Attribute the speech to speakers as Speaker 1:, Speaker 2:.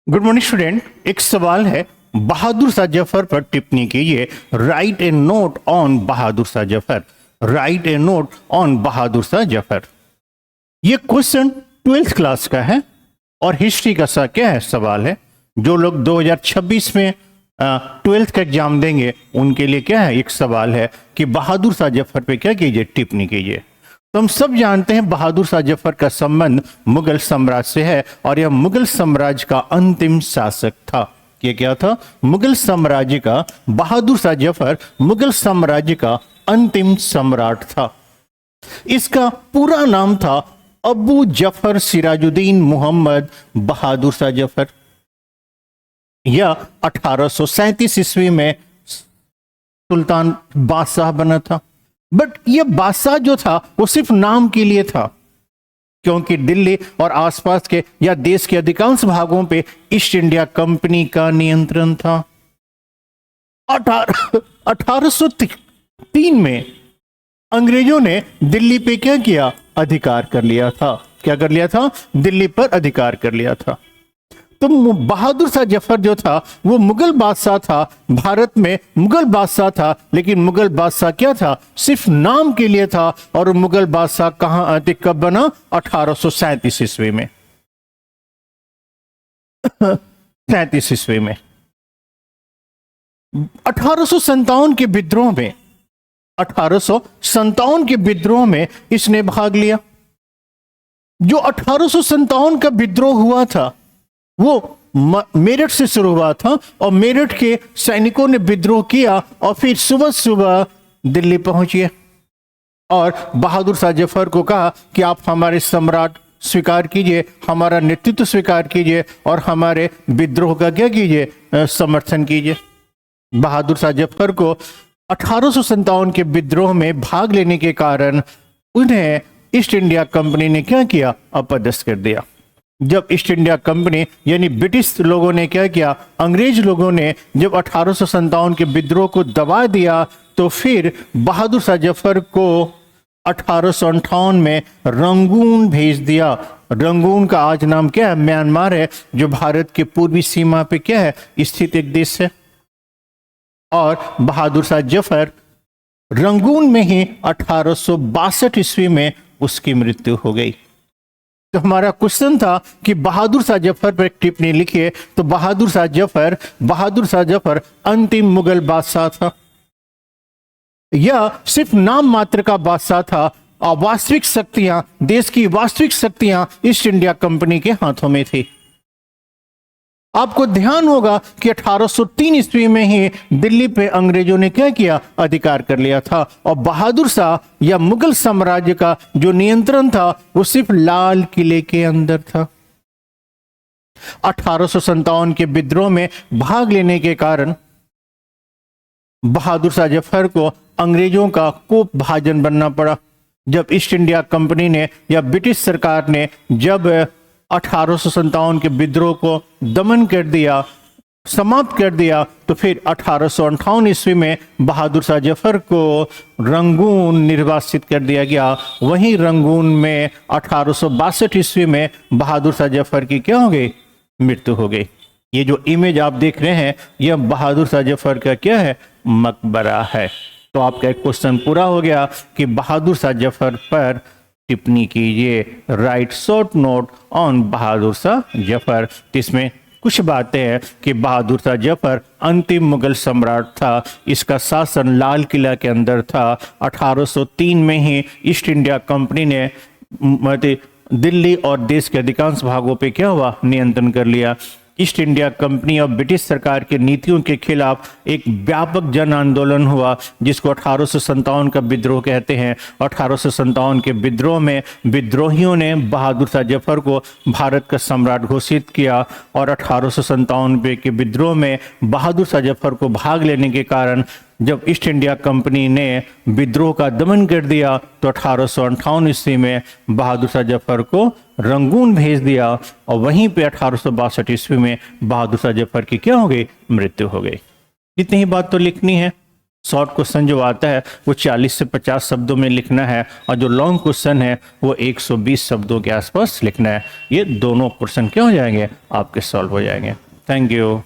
Speaker 1: Good morning student. एक सवाल है, बहादुर शाह जफर पर टिप्पणी कीजिए। Write a note on Bahadur Shah Zafar. Write a note on Bahadur Shah Zafar. ये क्वेश्चन 12th क्लास का है और हिस्ट्री का सा क्या है सवाल है। जो लोग 2026 में 12th का एग्जाम देंगे उनके लिए क्या है, एक सवाल है कि बहादुर शाह जफर पे क्या कीजिए, टिप्पणी कीजिए। तो हम सब जानते हैं बहादुर शाह जफर का संबंध मुगल साम्राज्य से है और यह मुगल साम्राज्य का अंतिम शासक था। ये क्या था? मुगल साम्राज्य का, बहादुर शाह जफर मुगल साम्राज्य का अंतिम सम्राट था। इसका पूरा नाम था अबू जफर सिराजुद्दीन मोहम्मद बहादुर शाह जफर। यह 1837 ईस्वी में सुल्तान बादशाह बना था। बट यह बादशाह जो था वो सिर्फ नाम के लिए था, क्योंकि दिल्ली और आसपास के या देश के अधिकांश भागों पे ईस्ट इंडिया कंपनी का नियंत्रण था। 1803 में अंग्रेजों ने दिल्ली पे क्या किया, अधिकार कर लिया था। क्या कर लिया था? दिल्ली पर अधिकार कर लिया था। तो बहादुर शाह जफर जो था वो मुगल बादशाह था, भारत में मुगल बादशाह था, लेकिन मुगल बादशाह क्या था, सिर्फ नाम के लिए था। और मुगल बादशाह कहां, कब बना? 1837 ईस्वी में। 37 ईस्वी में 1857 के विद्रोह में, 1857 के विद्रोह में इसने भाग लिया। जो 1857 का विद्रोह हुआ था वो मेरठ से शुरू हुआ था और मेरठ के सैनिकों ने विद्रोह किया और फिर सुबह सुबह दिल्ली पहुंचे और बहादुर शाह जफर को कहा कि आप हमारे सम्राट स्वीकार कीजिए, हमारा नेतृत्व स्वीकार कीजिए और हमारे विद्रोह का क्या कीजिए, समर्थन कीजिए। बहादुर शाह जफर को 1857 के विद्रोह में भाग लेने के कारण उन्हें ईस्ट इंडिया कंपनी ने क्या किया, अपदस्थ कर दिया। जब ईस्ट इंडिया कंपनी यानी ब्रिटिश लोगों ने क्या किया, अंग्रेज लोगों ने जब 1857 के विद्रोह को दबा दिया तो फिर बहादुर शाह जफर को 1858 में रंगून भेज दिया। रंगून का आज नाम क्या है? म्यांमार है, जो भारत के पूर्वी सीमा पे क्या है, स्थित एक देश है। और बहादुर शाह जफर रंगून में ही 1862 ईस्वी में उसकी मृत्यु हो गई। तो हमारा क्वेश्चन था कि बहादुर शाह जफर पर एक टिप्पणी लिखिए। तो बहादुर शाह जफर अंतिम मुगल बादशाह था। यह सिर्फ नाम मात्र का बादशाह था और वास्तविक शक्तियां, देश की वास्तविक शक्तियां ईस्ट इंडिया कंपनी के हाथों में थी। आपको ध्यान होगा कि 1803 ईस्वी में ही दिल्ली पे अंग्रेजों ने क्या किया, अधिकार कर लिया था और बहादुर शाह या मुगल साम्राज्य का जो नियंत्रण था वो सिर्फ लाल किले के अंदर था। 1857 के विद्रोह में भाग लेने के कारण बहादुर शाह जफर को अंग्रेजों का कोप भाजन बनना पड़ा। जब ईस्ट इंडिया कंपनी ने या ब्रिटिश सरकार ने जब 1857 के विद्रोह को दमन कर दिया, समाप्त कर दिया, तो फिर 1858 ईस्वी में बहादुर शाह जफर को रंगून निर्वासित कर दिया गया। वहीं रंगून में 1862 ईस्वी में बहादुर शाह जफर की क्या हो गई, मृत्यु हो गई। ये जो इमेज आप देख रहे हैं यह बहादुर शाह जफर का क्या है, मकबरा है। तो आपका एक क्वेश्चन पूरा हो गया कि बहादुर शाह जफर पर टिप्पणी कीजिए। Right short note on Bahadur Shah Zafar. इसमें कुछ बातें हैं कि बहादुर शाह जफर अंतिम मुगल सम्राट था। इसका शासन लाल किला के अंदर था। 1803 में ही ईस्ट इंडिया कंपनी ने दिल्ली और देश के अधिकांश भागों पे क्या हुआ, नियंत्रण कर लिया। ईस्ट इंडिया कंपनी और ब्रिटिश सरकार की नीतियों के खिलाफ एक व्यापक जन आंदोलन हुआ, जिसको 1857 का विद्रोह कहते हैं। 1857 के विद्रोह में विद्रोहियों ने बहादुर शाह जफर को भारत का सम्राट घोषित किया और 1857 के विद्रोह में बहादुर शाह जफर को भाग लेने के कारण जब ईस्ट इंडिया कंपनी ने विद्रोह का दमन कर दिया तो 1858 ईस्वी में बहादुर शाह जफर को रंगून भेज दिया और वहीं पे 1862 ईस्वी में बहादुर शाह जफर की क्या हो गई, मृत्यु हो गई। इतनी ही बात तो लिखनी है। शॉर्ट क्वेश्चन जो आता है वो 40 से 50 शब्दों में लिखना है, और जो लॉन्ग क्वेश्चन है वो 120 शब्दों के आसपास लिखना है। ये दोनों क्वेश्चन क्या हो जाएंगे, आपके सॉल्व हो जाएंगे। Thank you.